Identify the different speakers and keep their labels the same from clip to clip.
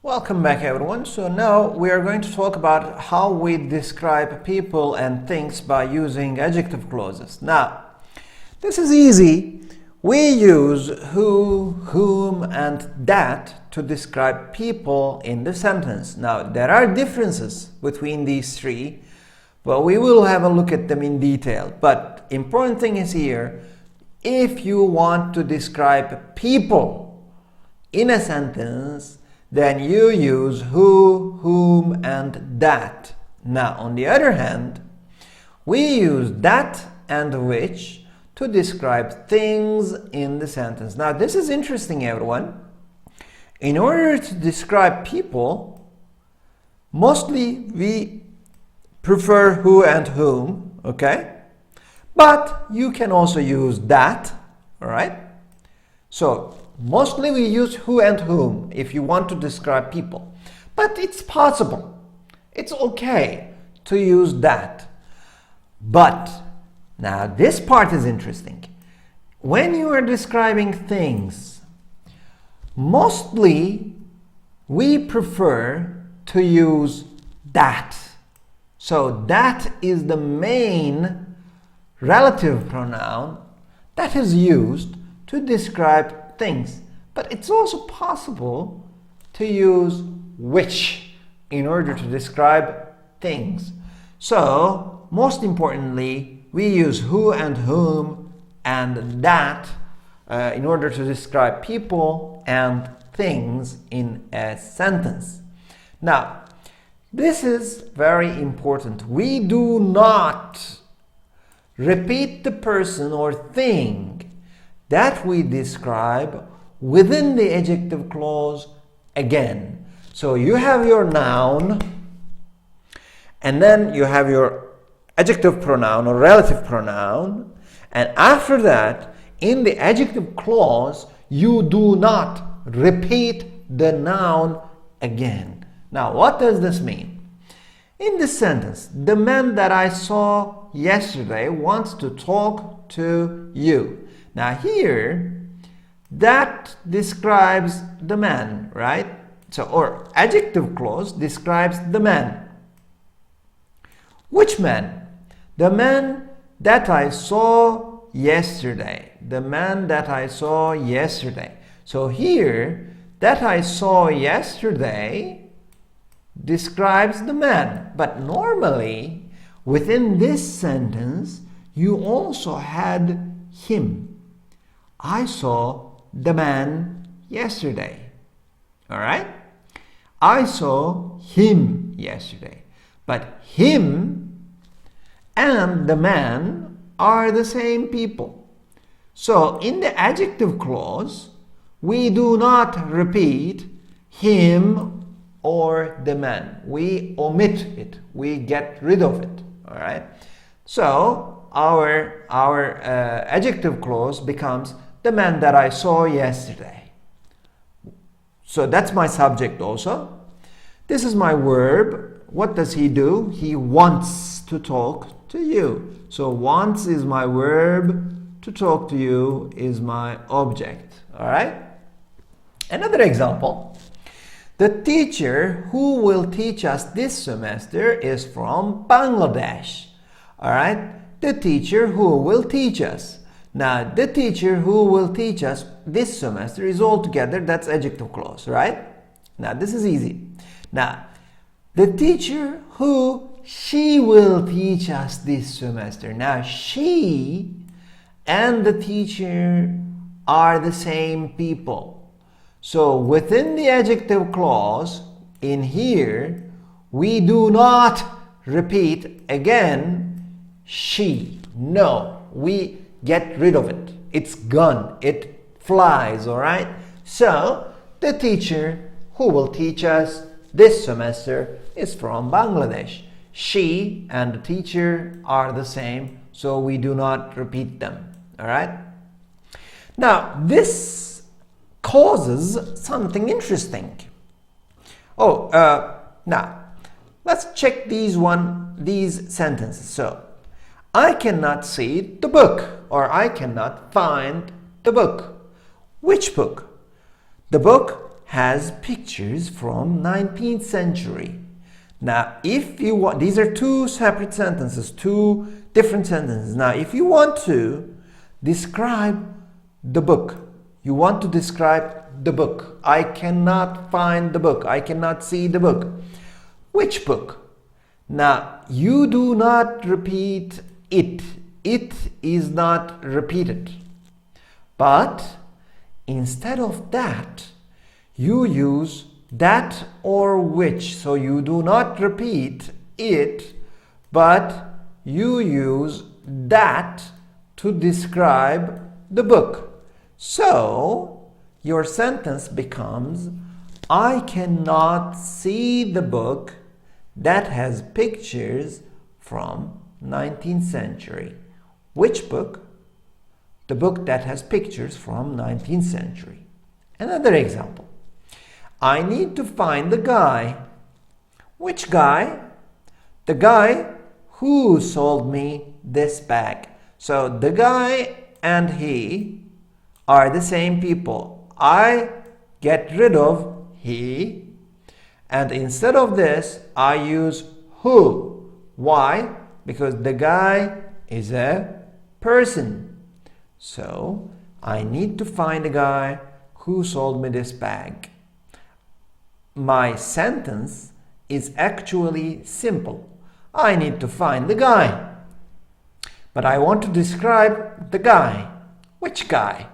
Speaker 1: Welcome back, everyone. So now we are going to talk about how we describe people and things by using adjective clauses. Now, this is easy. We use who, whom, and that to describe people in the sentence. Now, there are differences between these three, but we will have a look at them in detail. But important thing is here, if you want to describe people in a sentence, then you use who, whom, and that. Now, on the other hand, we use that and which to describe things in the sentence. Now, this is interesting, everyone. In order to describe people, mostly we prefer who and whom, okay? But you can also use that, all right? So, mostly we use who and whom if you want to describe people. But it's possible. It's okay to use that. But now this part is interesting. When you are describing things, mostly we prefer to use that. So that is the main relative pronoun that is used to describe things, but it's also possible to use which in order to describe things. So, most importantly, we use who and whom and that in order to describe people and things in a sentence. Now, this is very important. We do not repeat the person or thing that we describe within the adjective clause again. So you have your noun, and then you have your adjective pronoun or relative pronoun, and after that, in the adjective clause, you do not repeat the noun again. Now, what does this mean? In this sentence, the man that I saw yesterday wants to talk to you. Now here, that describes the man, right? So, or adjective clause describes the man. Which man? The man that I saw yesterday. The man that I saw yesterday. So here, that I saw yesterday describes the man. But normally, within this sentence, you also had him. I saw the man yesterday. All right? I saw him yesterday. But him and the man are the same people. So in the adjective clause, we do not repeat him or the man. We omit it. We get rid of it. All right? So our adjective clause becomes the man that I saw yesterday. So that's my subject also. This is my verb. What does he do? He wants to talk to you. So wants is my verb. To talk to you is my object. All right? Another example. The teacher who will teach us this semester is from Bangladesh. All right? The teacher who will teach us. Now, the teacher who will teach us this semester is all together, that's adjective clause, right? Now, this is easy. Now, the teacher who she will teach us this semester. Now, she and the teacher are the same people. So, within the adjective clause, in here, we do not repeat again she. No, we get rid of it. It's gone. It flies, all right? So, the teacher who will teach us this semester is from Bangladesh. She and the teacher are the same, so we do not repeat them, all right? Now, this causes something interesting. Now, let's check these sentences. So, I cannot see the book, or I cannot find the book. Which book? The book has pictures from 19th century. Now, if you want, these are two separate sentences, two different sentences. Now, if you want to describe the book, you want to describe the book. I cannot find the book. I cannot see the book. Which book? Now, you do not repeat it. It is not repeated. But instead of that, you use that or which. So you do not repeat it, but you use that to describe the book. So your sentence becomes, I cannot see the book that has pictures from 19th century. Which book? The book that has pictures from 19th century. Another example. I need to find the guy. Which guy? The guy who sold me this bag. So the guy and he are the same people. I get rid of he, and instead of this, I use who. Why? Because the guy is a person. So I need to find the guy who sold me this bag. My sentence is actually simple. I need to find the guy. But I want to describe the guy. Which guy?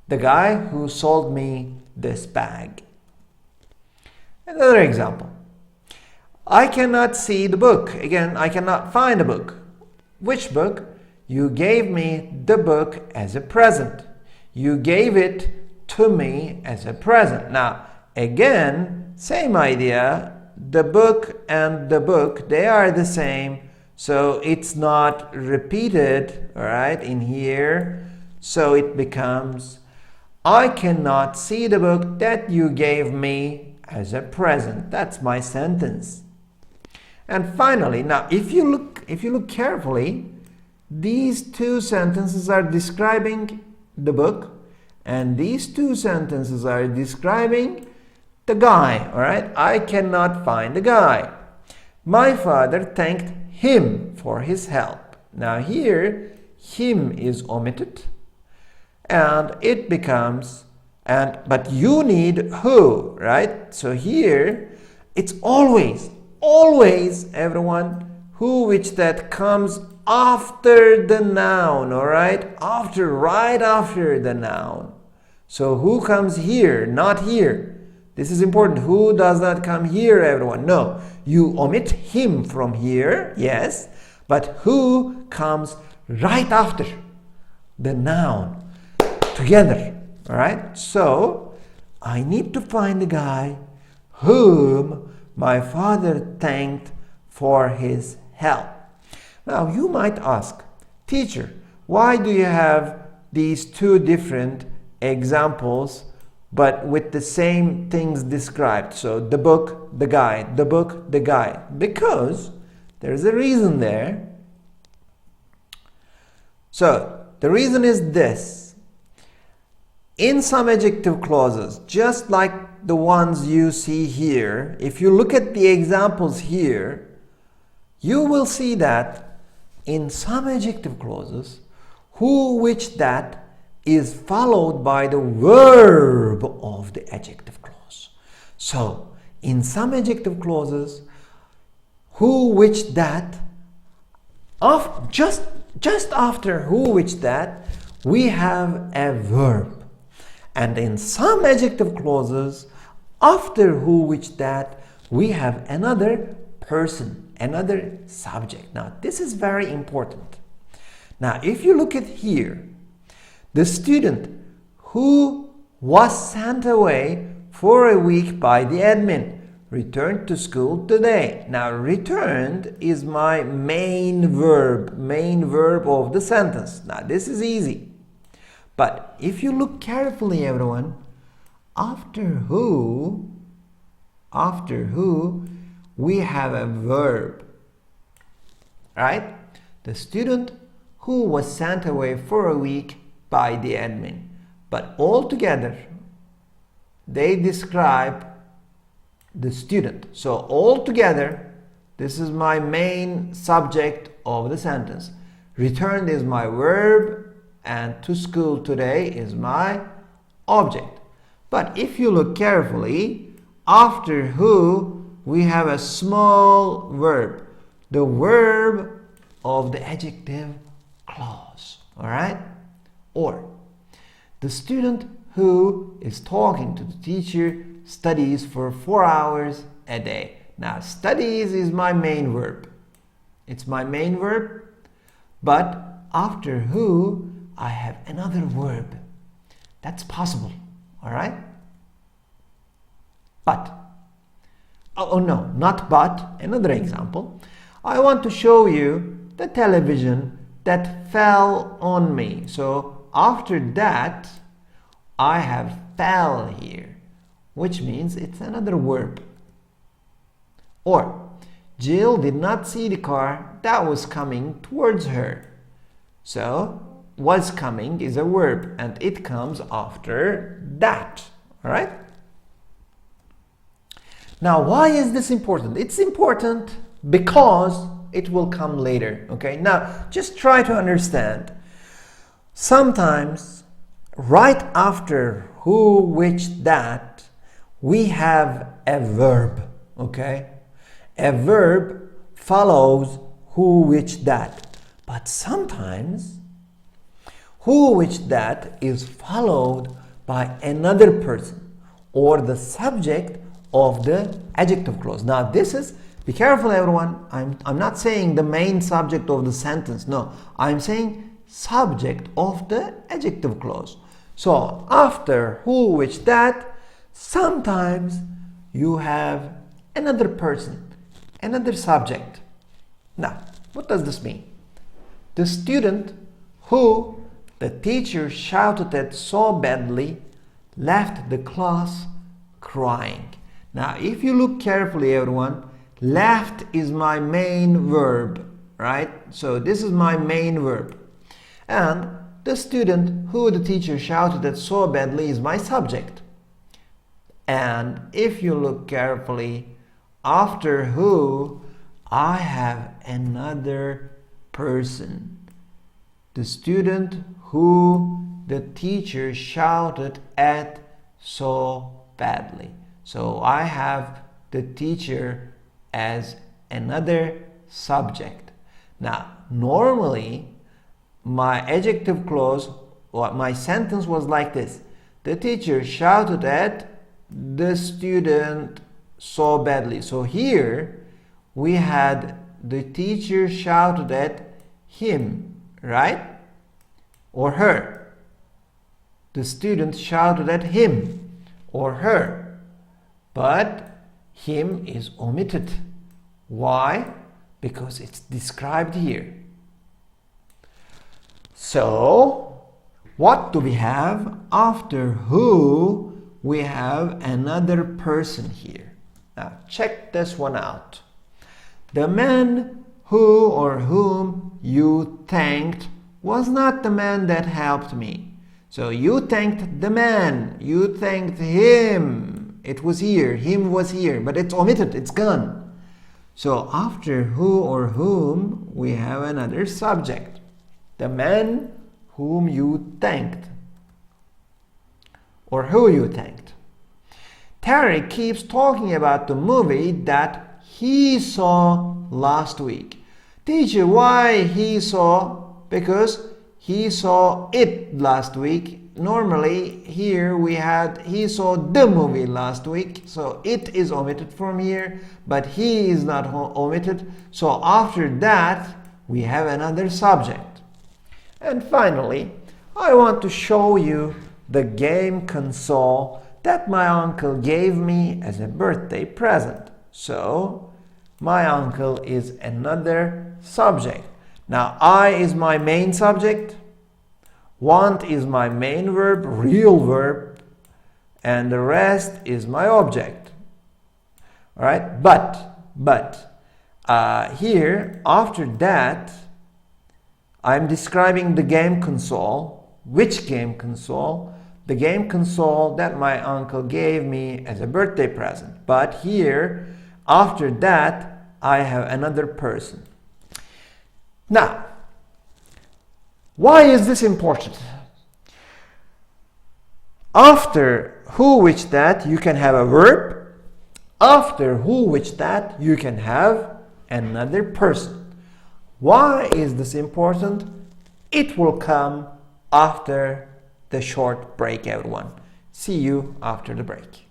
Speaker 1: The guy who sold me this bag. Another example. I cannot see the book. Again, I cannot find the book. Which book? You gave me the book as a present. You gave it to me as a present. Now, again, same idea. The book and the book, they are the same. So it's not repeated, all right, in here. So it becomes, I cannot see the book that you gave me as a present. That's my sentence. And finally, now if you look carefully, these two sentences are describing the book, and these two sentences are describing the guy, all right? I cannot find the guy. My father thanked him for his help. Now here, him is omitted, and it becomes, but you need who, right? So here, it's always, everyone, who, which, that comes after the noun, all right? Right after the noun. So who comes here, not here? This is important. Who does not come here, everyone? No. You omit him from here, yes, but who comes right after the noun together, all right? So I need to find the guy whom my father thanked for his help. Now you might ask, teacher, why do you have these two different examples but with the same things described? So the book, the guy, the book, the guy. Because there's a reason there. So the reason is this. In some adjective clauses, just like the ones you see here, if you look at the examples here, you will see that in some adjective clauses, who, which, that is followed by the verb of the adjective clause. So, in some adjective clauses, who, which, that, just after who, which, that, we have a verb. And in some adjective clauses, after who, which, that, we have another person, another subject. Now, this is very important. Now, if you look at here, the student who was sent away for a week by the admin returned to school today. Now, returned is my main verb of the sentence. Now, this is easy. But if you look carefully, everyone, after who, we have a verb, right? The student who was sent away for a week by the admin. But all together, they describe the student. So altogether, this is my main subject of the sentence. Returned is my verb, and to school today is my object. But if you look carefully, after who, we have a small verb, the verb of the adjective clause. All right? Or, the student who is talking to the teacher studies for 4 hours a day. Now, studies is my main verb. It's my main verb, but after who, I have another verb. That's possible. All right? But. Oh no, not but. Another example. I want to show you the television that fell on me. So after that, I have fell here, which means it's another verb. Or, Jill did not see the car that was coming towards her. So, was coming is a verb and it comes after that. All right? Now, why is this important? It's important because it will come later. Okay? Now, just try to understand. Sometimes, right after who, which, that, we have a verb. Okay? A verb follows who, which, that. But sometimes, who, which, that is followed by another person or the subject of the adjective clause. Now this is, be careful everyone, I'm not saying the main subject of the sentence. No, I'm saying subject of the adjective clause. So after who, which, that, sometimes you have another person, another subject. Now, what does this mean? The student who the teacher shouted at so badly left the class crying. Now, if you look carefully, everyone, left is my main verb, right? So this is my main verb. And the student who the teacher shouted at so badly is my subject. And if you look carefully, after who, I have another person. The student who the teacher shouted at so badly. So I have the teacher as another subject. Now, normally, my adjective clause, or my sentence was like this. The teacher shouted at the student so badly. So here, we had the teacher shouted at him, right? Or her. The student shouted at him or her. But him is omitted. Why? Because it's described here. So, what do we have? After who, we have another person here. Now, check this one out. The man who or whom you thanked was not the man that helped me. So you thanked the man, you thanked him. It was here, him was here, but it's omitted, it's gone. So after who or whom, we have another subject. The man whom you thanked, or who you thanked. Terry keeps talking about the movie that he saw last week. Teacher, why he saw? Because he saw it last week. Normally here we had he saw the movie last week, so it is omitted from here, but he is not omitted. So after that we have another subject. And finally, I want to show you the game console that my uncle gave me as a birthday present. So my uncle is another subject. Now, I is my main subject, want is my main verb, real verb, and the rest is my object. All right, but here, after that, I'm describing the game console. Which game console? the game console that my uncle gave me as a birthday present. But here, after that, I have another person. Now, why is this important? After who, which, that, you can have a verb. After who, which, that, you can have another person. Why is this important? It will come after the short break, everyone. See you after the break.